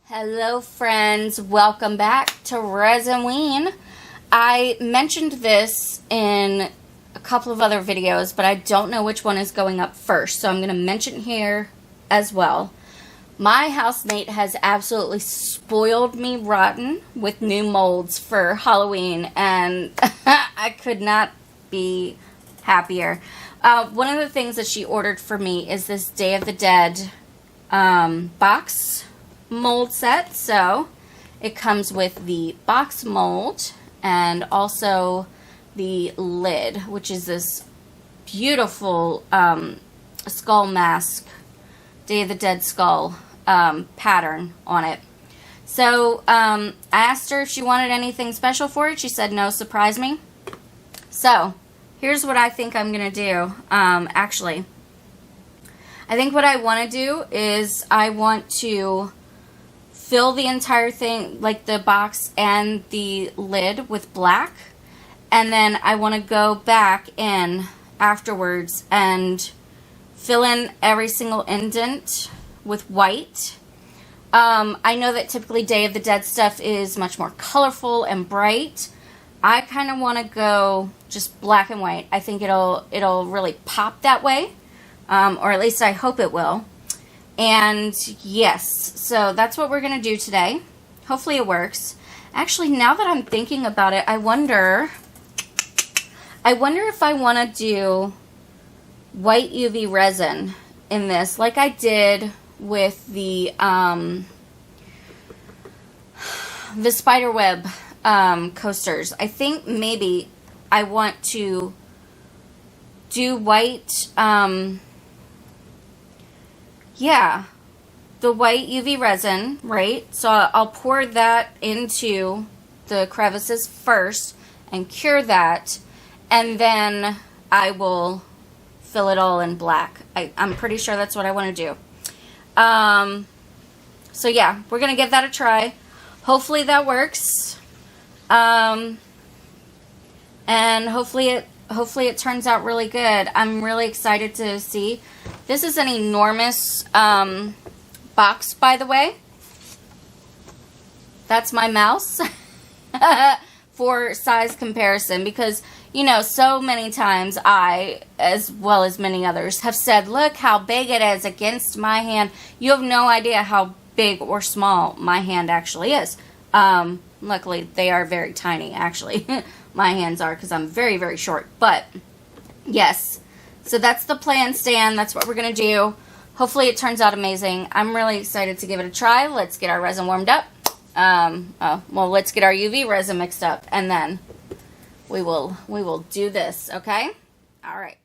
Hello friends, welcome back to Resinween. I mentioned this in a couple of other videos, but I don't know which one is going up first, so I'm going to mention here as well. My housemate has absolutely spoiled me rotten with new molds for Halloween, and I could not be happier. One of the things that she ordered for me is this Day of the Dead box mold set. So it comes with the box mold and also the lid, which is this beautiful skull mask, Day of the Dead skull pattern on it. So I asked her if she wanted anything special for it. She said no, surprise me. So here's what I think I'm gonna do. Actually, I think what I want to do is I want to fill the entire thing, like the box and the lid, with black, and then I want to go back in afterwards and fill in every single indent with white. I know that typically Day of the Dead stuff is much more colorful and bright. I kind of want to go just black and white. I think it'll really pop that way, or at least I hope it will. And yes, so that's what we're going to do today. Hopefully it works. Actually, now that I'm thinking about it, I wonder if I want to do white UV resin in this, like I did with the spiderweb coasters. I think maybe I want to do white, yeah, the white UV resin, right? So I'll pour that into the crevices first and cure that, and then I will fill it all in black. I'm pretty sure that's what I want to do. So yeah, we're going to give that a try. Hopefully that works. And hopefully it turns out really good. I'm really excited to see. This is an enormous box, by the way. That's my mouse for size comparison, because, you know, so many times I, as well as many others, have said, look how big it is against my hand. You have no idea how big or small my hand actually is. Luckily, they are very tiny, actually. My hands are, because I'm very, very short. But, yes. So that's the plan, Stan. That's what we're going to do. Hopefully it turns out amazing. I'm really excited to give it a try. Let's get our resin warmed up. Well, let's get our UV resin mixed up, and then we will do this, okay? All right.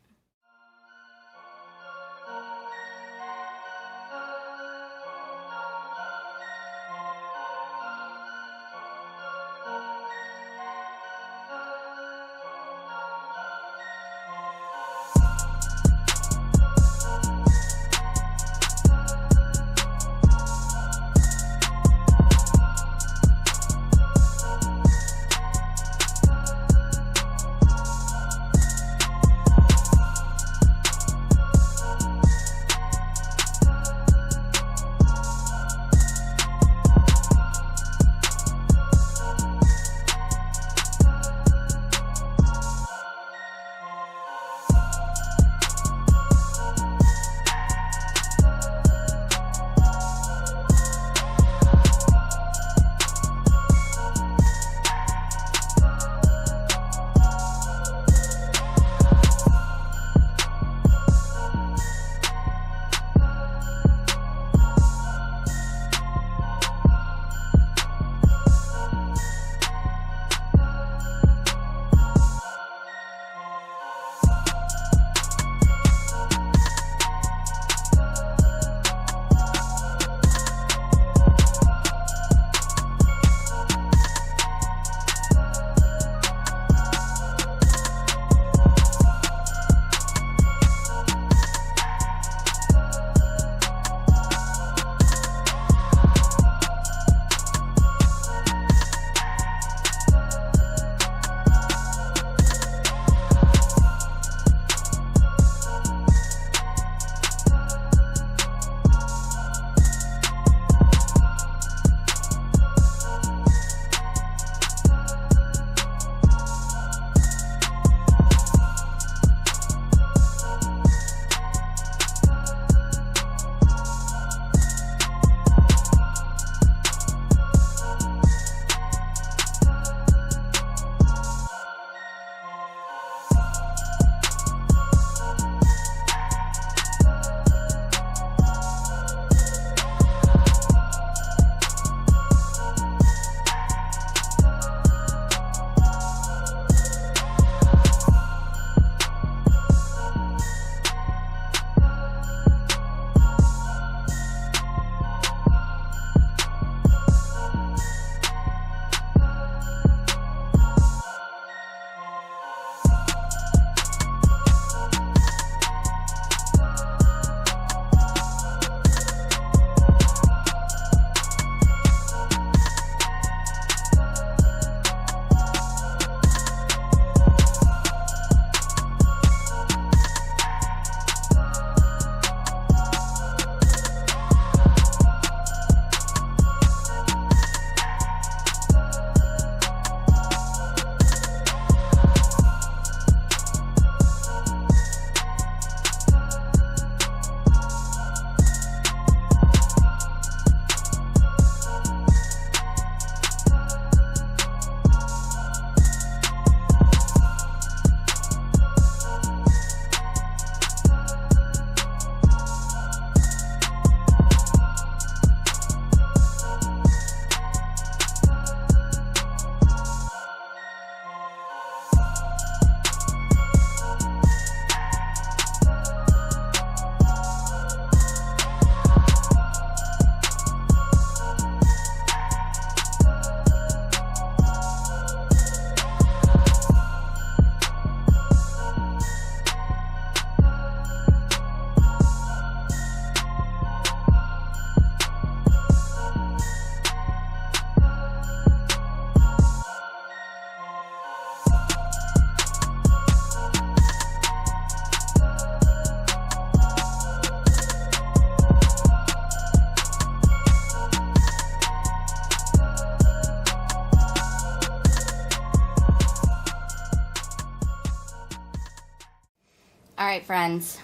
Alright, friends.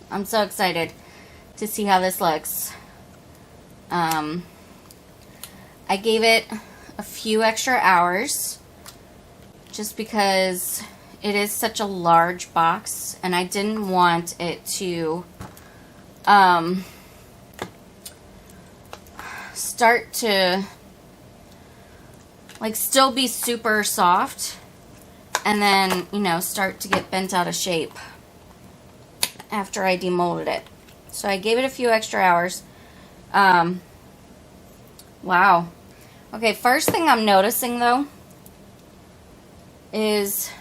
I'm so excited to see how this looks. I gave it a few extra hours just because it is such a large box and I didn't want it to start to like still be super soft and then, you know, start to get bent out of shape after I demolded it. So I gave it a few extra hours. Wow. Okay, first thing I'm noticing though is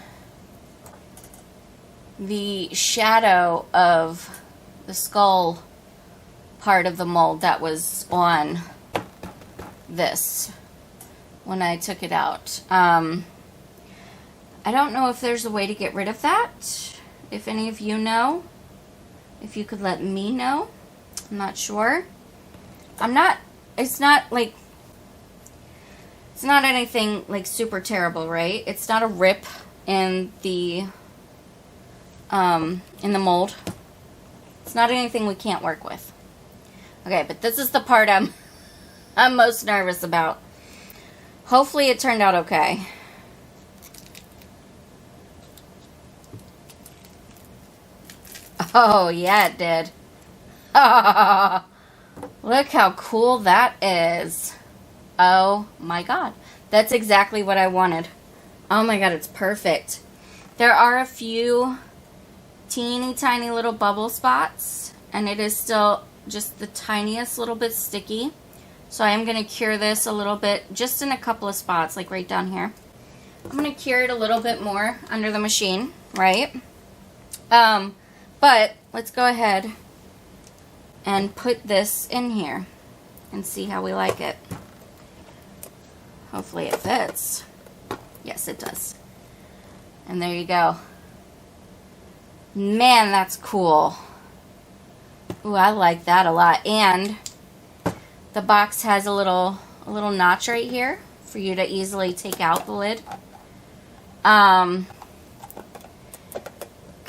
the shadow of the skull part of the mold that was on this when I took it out. I don't know if there's a way to get rid of that. If any of you know, if you could let me know. I'm not sure. It's not anything like super terrible, right? It's not a rip in the mold. It's not anything we can't work with. Okay, but this is the part I'm most nervous about. Hopefully it turned out okay. Oh, yeah, it did. Oh, look how cool that is. Oh my god. That's exactly what I wanted. Oh my god, it's perfect. There are a few teeny tiny little bubble spots, and it is still just the tiniest little bit sticky. So I am going to cure this a little bit, just in a couple of spots, like right down here. I'm going to cure it a little bit more under the machine, right? But let's go ahead and put this in here and see how we like it. Hopefully it fits. Yes, it does. And there you go. Man, that's cool. Ooh, I like that a lot. And the box has a little notch right here for you to easily take out the lid.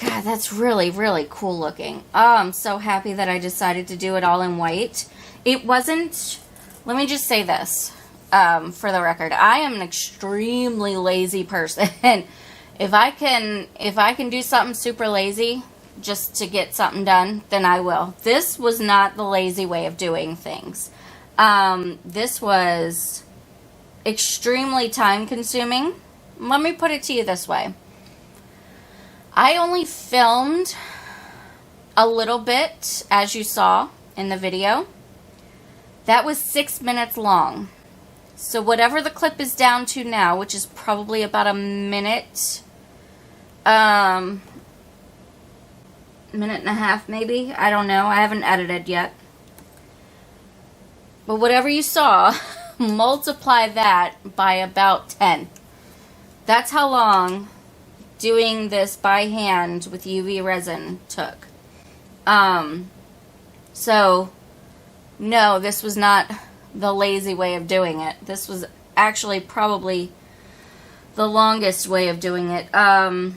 God, that's really, really cool looking. Oh, I'm so happy that I decided to do it all in white. It wasn't, let me just say this, for the record. I am an extremely lazy person. If I can do something super lazy just to get something done, then I will. This was not the lazy way of doing things. This was extremely time consuming. Let me put it to you this way. I only filmed a little bit, as you saw in the video. That was 6 minutes long. So whatever the clip is down to now, which is probably about a minute, minute and a half maybe. I don't know. I haven't edited yet. But whatever you saw, multiply that by about 10. That's how long doing this by hand with UV resin took. So, no, this was not the lazy way of doing it. This was actually probably the longest way of doing it. But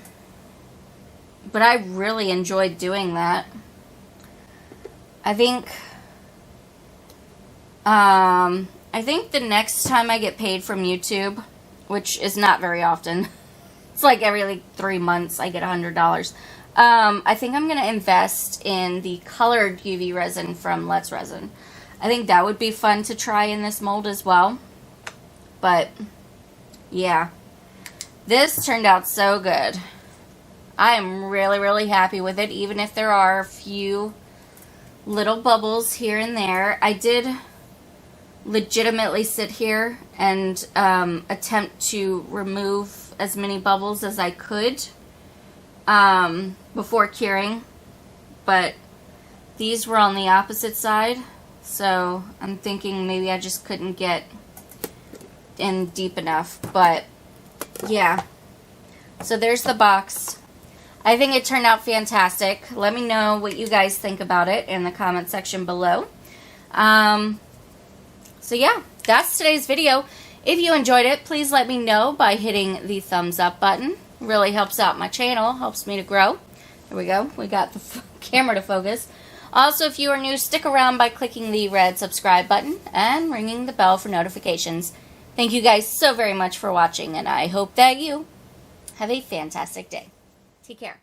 I really enjoyed doing that. I think the next time I get paid from YouTube, which is not very often, it's like every 3 months I get $100. I think I'm going to invest in the colored UV resin from Let's Resin. I think that would be fun to try in this mold as well. But, yeah. This turned out so good. I am really, really happy with it, even if there are a few little bubbles here and there. I did legitimately sit here and attempt to remove as many bubbles as I could before curing, but these were on the opposite side, so I'm thinking maybe I just couldn't get in deep enough. But yeah, so there's the box. I think it turned out fantastic. Let me know what you guys think about it in the comment section below. So yeah, that's today's video. If you enjoyed it, please let me know by hitting the thumbs up button. It really helps out my channel, helps me to grow. There we go. We got the camera to focus. Also, if you are new, stick around by clicking the red subscribe button and ringing the bell for notifications. Thank you guys so very much for watching, and I hope that you have a fantastic day. Take care.